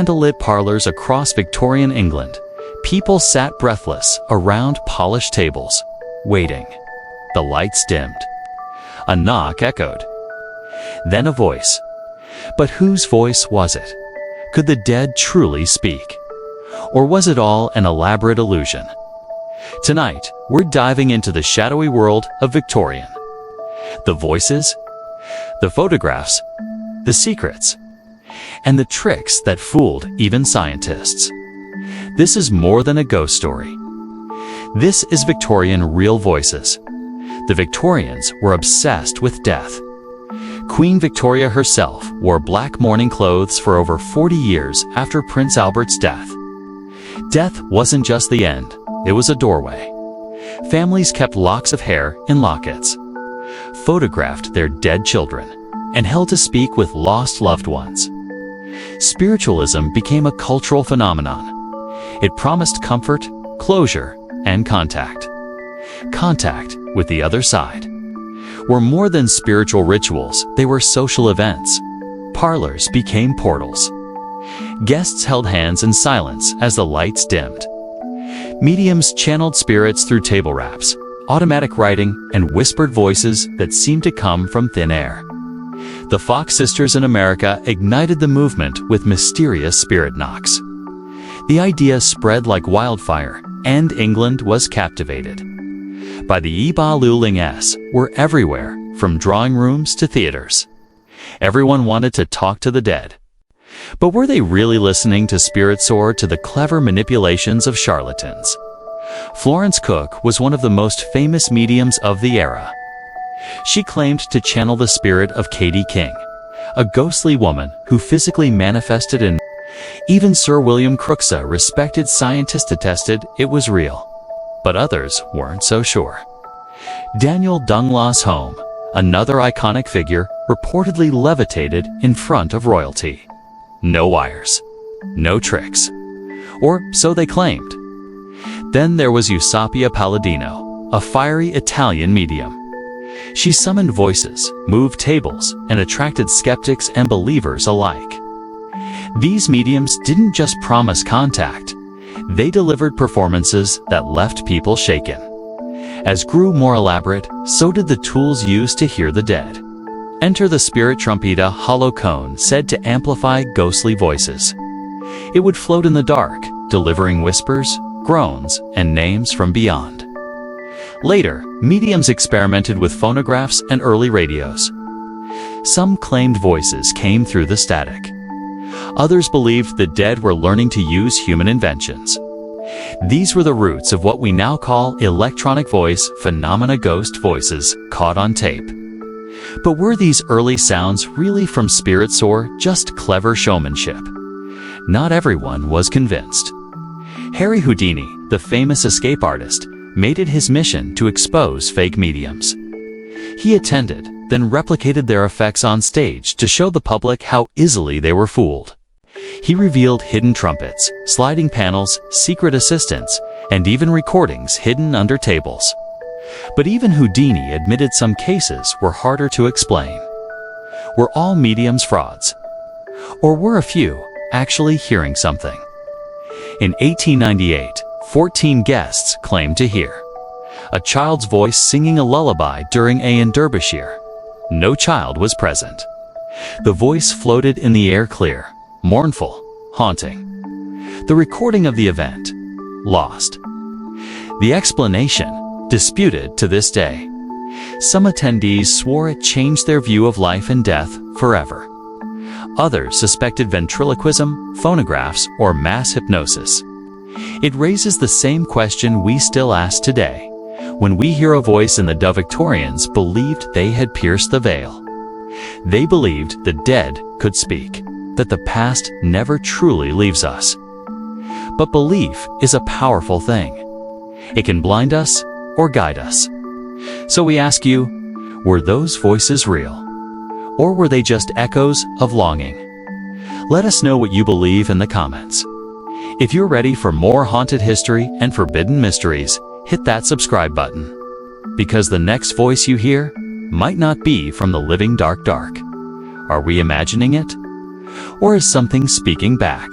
Candlelit parlors across Victorian England, people sat breathless around polished tables, waiting. The lights dimmed. A knock echoed. Then a voice. But whose voice was it? Could the dead truly speak? Or was it all an elaborate illusion? Tonight, we're diving into the shadowy world of Victorian. The voices, the photographs, the secrets, and the tricks that fooled even scientists. This is more than a ghost story. This is Victorian real voices. The Victorians were obsessed with death. Queen Victoria herself wore black mourning clothes for over 40 years after Prince Albert's death. Death wasn't just the end, it was a doorway. Families kept locks of hair in lockets, photographed their dead children, and held to speak with lost loved ones. Spiritualism became a cultural phenomenon. It promised comfort, closure, and contact. Contact with the other side. Were more than spiritual rituals, they were social events. Parlors became portals. Guests held hands in silence as the lights dimmed. Mediums channeled spirits through table wraps, automatic writing, and whispered voices that seemed to come from thin air. The Fox sisters in America ignited the movement with mysterious spirit knocks. The idea spread like wildfire, and England was captivated. By the Iba Lulings were everywhere, from drawing rooms to theaters. Everyone wanted to talk to the dead. But were they really listening to spirits or to the clever manipulations of charlatans? Florence Cook was one of the most famous mediums of the era. She claimed to channel the spirit of Katie King, a ghostly woman who physically manifested in. Even Sir William Crookes, a respected scientist, attested it was real. But others weren't so sure. Daniel Dunlaw's home, another iconic figure, reportedly levitated in front of royalty. No wires, no tricks, or so they claimed. Then there was Eusapia Palladino, a fiery Italian medium. She summoned voices, moved tables, and attracted skeptics and believers alike. These mediums didn't just promise contact, they delivered performances that left people shaken. As grew more elaborate, so did the tools used to hear the dead. Enter the spirit trumpet, a hollow cone said to amplify ghostly voices. It would float in the dark, delivering whispers, groans, and names from beyond. Later, mediums experimented with phonographs and early radios. Some claimed voices came through the static. Others believed the dead were learning to use human inventions. These were the roots of what we now call electronic voice phenomena, ghost voices caught on tape. But were these early sounds really from spirits or just clever showmanship? Not everyone was convinced. Harry Houdini, the famous escape artist, made it his mission to expose fake mediums. He attended, then replicated their effects on stage to show the public how easily they were fooled. He revealed hidden trumpets, sliding panels, secret assistants, and even recordings hidden under tables. But even Houdini admitted some cases were harder to explain. Were all mediums frauds? Or were a few actually hearing something? In 1898, 14 guests claimed to hear a child's voice singing a lullaby during a in Derbyshire. No child was present. The voice floated in the air, clear, mournful, haunting. The recording of the event, lost. The explanation, disputed to this day. Some attendees swore it changed their view of life and death forever. Others suspected ventriloquism, phonographs, or mass hypnosis. It raises the same question we still ask today. When we hear a voice in the Victorians believed they had pierced the veil. They believed the dead could speak, that the past never truly leaves us. But belief is a powerful thing. It can blind us or guide us. So we ask you, were those voices real? Or were they just echoes of longing? Let us know what you believe in the comments. If you're ready for more haunted history and forbidden mysteries, hit that subscribe button. Because the next voice you hear might not be from the living dark. Are we imagining it? Or is something speaking back?